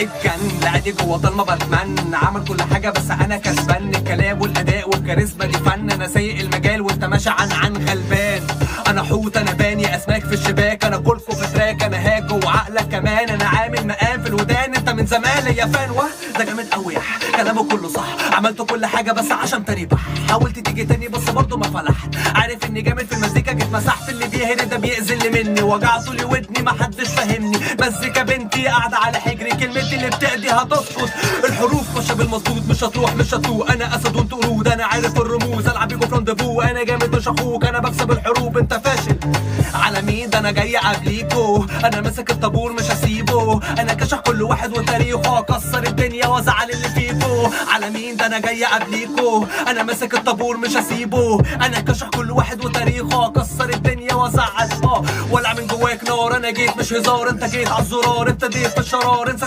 الجن لقاني جوه ضلمه بتمنى عمل كل حاجه بس انا كسبان. الكلام والاداء والكاريزما دي فن. انا سايق المجال وانت ماشي عن غلبان. انا حوت انا باني اسماك في الشباك. انا كلكو في تراك انا هاك وعقلك كمان. انا عامل مقام في الودان انت من زمان يا فان. ده جامد قوي كلامه كله صح. عملت كل حاجه بس عشان تاني بح. حاولت تيجي تاني بس برضه ما فلحت. عارف اني جامد في المزيكا جيت مسحت. اللي بيهري ده بيأذل مني. وجعته لي ودني محدش فاهمني. مزيكا بنتي قاعده على حجري. كلمتي اللي بتأدي هتسقط. الحروف ماشيه بالمظبوط مش هتروح مش هتروق. انا اسد وانت قرود. انا عارف الرموز العب بيكو فرونديفو. انا جامد مش اخوك. انا بكسب الحروب انت فاشل. على مين ده انا جاي قبليكو. انا ماسك الطابور مش هسيبه. انا كشح كل واحد وتاريخه. اكسر الدنيا وازعل اللي فيكو. على مين ده انا جاي قبليكو. انا ماسك الطابور مش هسيبه. انا كشح كل واحد وتاريخه. اكسر الدنيا وازعل ولع من جواك نار. انا جيت مش هزار. انت جيت عالزرار ابتديت في الشرار. انسى